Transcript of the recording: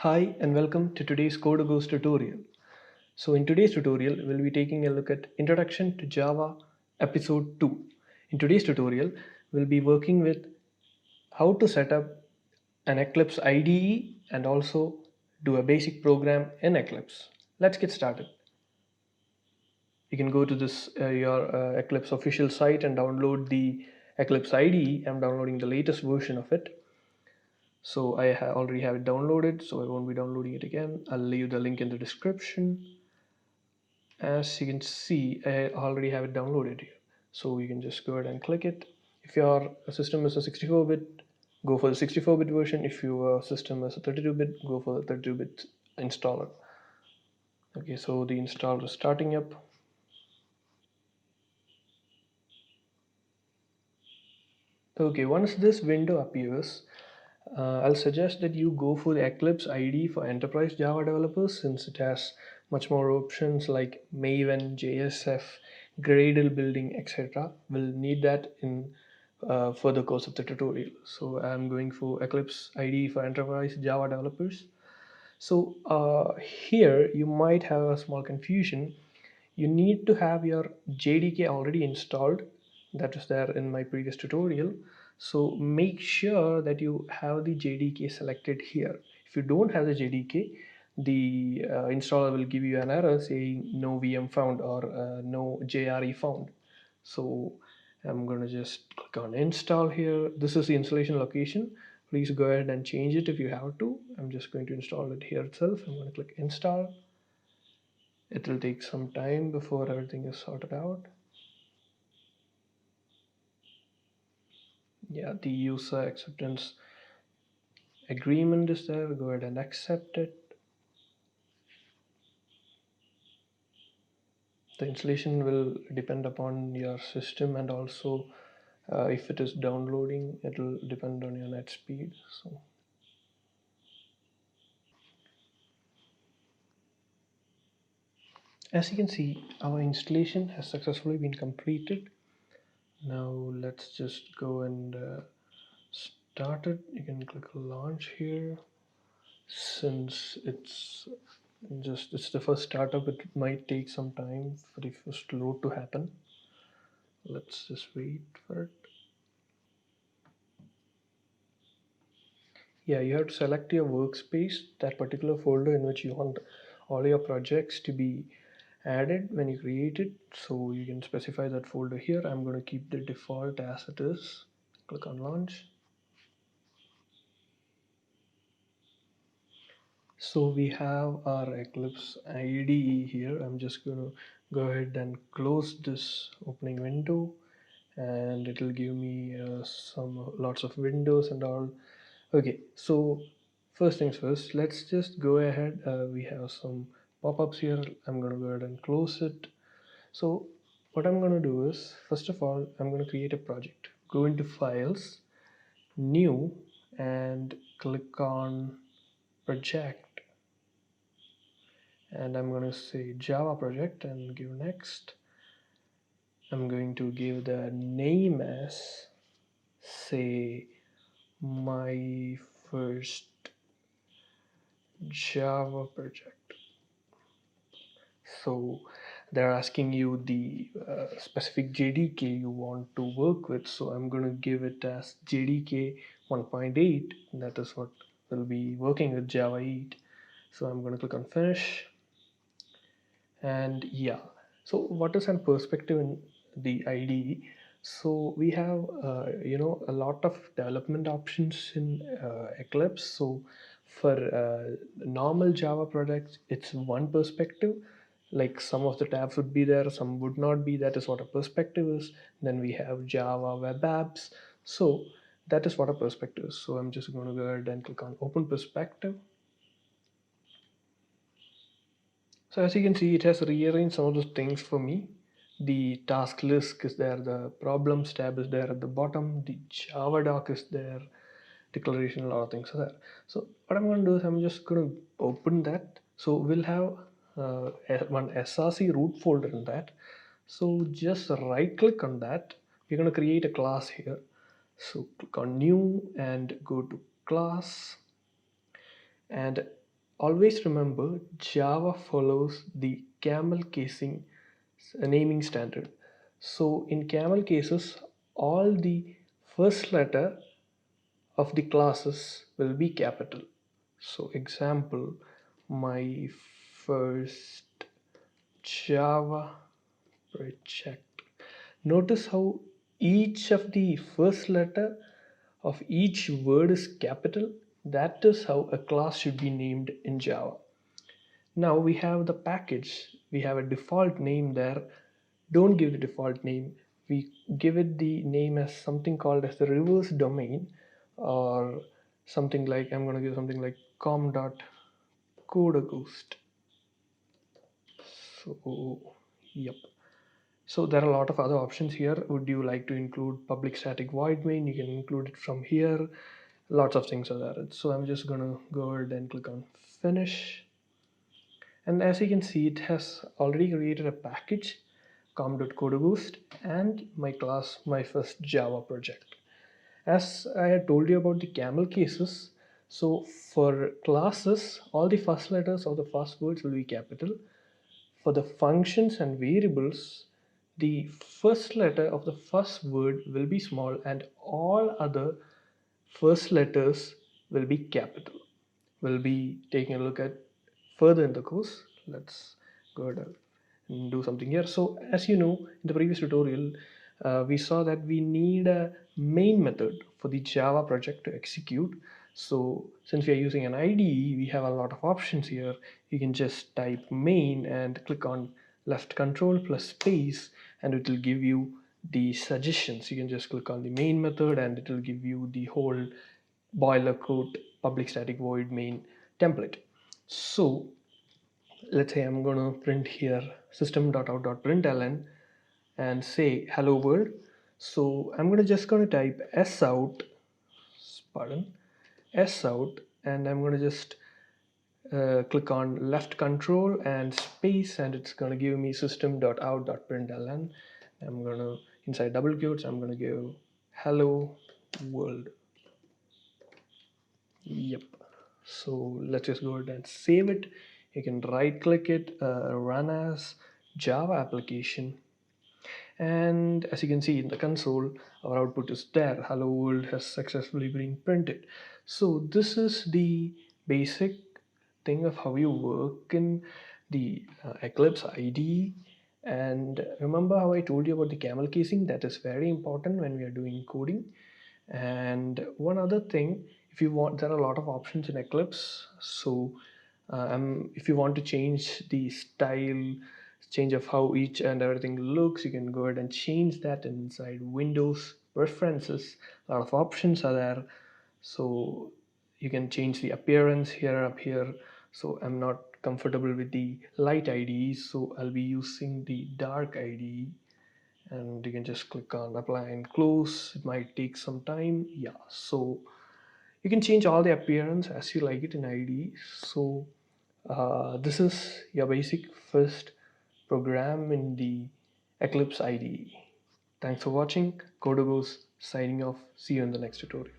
Hi and welcome to today's Code Goes tutorial. So in today's tutorial, we'll be taking a look at Introduction to Java Episode 2. In today's tutorial, we'll be working with how to set up an Eclipse IDE and also do a basic program in Eclipse. Let's get started. You can go to this your Eclipse official site and download the Eclipse IDE. I'm downloading the latest version of it. So I already have it downloaded, so I won't be downloading it again. I'll leave the link in the description. As you can see, I already have it downloaded here. So you can just go ahead and click it. If your system is a 64-bit, go for the 64-bit version. If your system is a 32-bit, go for the 32-bit installer. Okay, so the installer is starting up. Okay, once this window appears, I'll suggest that you go for the Eclipse IDE for enterprise Java developers, since it has much more options like Maven, JSF, Gradle building, etc. We'll need that in further course of the tutorial. So I'm going for Eclipse IDE for enterprise Java developers. So here you might have a small confusion. You need to have your JDK already installed. That was there in my previous tutorial. So make sure that you have the JDK selected here. If you don't have the JDK, the installer will give you an error saying no VM found or no JRE found. So I'm going to just click on install here. This is the installation location. Please go ahead and change it if you have to. I'm just going to install it here itself. I'm going to click install. It will take some time before everything is sorted out. Yeah, the user acceptance agreement is there. Go ahead and accept it. The installation will depend upon your system, and also if it is downloading, it will depend on your net speed. So as you can see, our installation has successfully been completed. Now let's just go and start it. You can click launch here. Since it's the first startup, it might take some time for the first load to happen. Let's just wait for it. Yeah, you have to select your workspace, that particular folder in which you want all your projects to be added when you create it. So you can specify that folder here. I'm going to keep the default as it is. Click on launch. So we have our Eclipse IDE here. I'm just going to go ahead and close this opening window, and it will give me lots of windows and all. Okay, so first things first, let's just go ahead. We have some pop-ups here. I'm going to go ahead and close it. So what I'm going to do is, first of all, I'm going to create a project. Go into files, new, and click on project, and I'm going to say Java project and give next. I'm going to give the name as, say, my first Java project. So they're asking you the specific JDK you want to work with. So I'm going to give it as JDK 1.8. That is what will be working with Java 8. So I'm going to click on finish. And yeah, so what is an perspective in the IDE? So we have a lot of development options in Eclipse. So for normal Java projects, it's one perspective. Like some of the tabs would be there, some would not be. That is what a perspective is. Then we have Java web apps. So that is what a perspective is. So I'm just going to go ahead and click on open perspective. So as you can see, it has rearranged some of those things for me. The task list is there, the problems tab is there at the bottom, the Java doc is there, declaration, a lot of things are there. So what I'm going to do is I'm just going to open that. So we'll have one src root folder in that. So just right click on that. We're going to create a class here. So click on new and go to class, and always remember Java follows the Camel casing naming standard. So in Camel cases, all the first letter of the classes will be capital. So example, my first Java project. Notice how each of the first letter of each word is capital. That is how a class should be named in Java. Now we have the package. We have a default name there. Don't give the default name. We give it the name as something called as the reverse domain, or something like, I'm going to give something like com.codeghost. So, yep. So there are a lot of other options here. Would you like to include public static void main? You can include it from here. Lots of things are there. So I'm just gonna go ahead and click on finish. And as you can see, it has already created a package com.codeboost and my class, my first Java project. As I had told you about the camel cases, so for classes, all the first letters of the first words will be capital. For the functions and variables, the first letter of the first word will be small and all other first letters will be capital. We'll be taking a look at further in the course. Let's go ahead and do something here. So as you know, in the previous tutorial, we saw that we need a main method for the Java project to execute. So since we are using an IDE, we have a lot of options here. You can just type main and click on left control plus space, and it will give you the suggestions. You can just click on the main method and it will give you the whole boilerplate public static void main template. So let's say I'm gonna print here system.out.println and say hello world. So I'm gonna type s out, and I'm gonna just click on left control and space, and it's gonna give me system.out.println. I'm gonna, inside double quotes, I'm gonna give hello world. Yep. So let's just go ahead and save it. You can right click it, run as Java application. And as you can see in the console, our output is there. Hello world has successfully been printed. So this is the basic thing of how you work in the Eclipse IDE. And remember how I told you about the camel casing? That is very important when we are doing coding. And one other thing, if you want, there are a lot of options in Eclipse. So if you want to change the style, change of how each and everything looks, you can go ahead and change that inside Windows preferences. A lot of options are there. So you can change the appearance here, up here. So I'm not comfortable with the light IDE, so I'll be using the dark IDE. And you can just click on apply and close. It might take some time. Yeah, so you can change all the appearance as you like it in IDE. So this is your basic first program in the Eclipse IDE. Thanks for watching. Codogos signing off. See you in the next tutorial.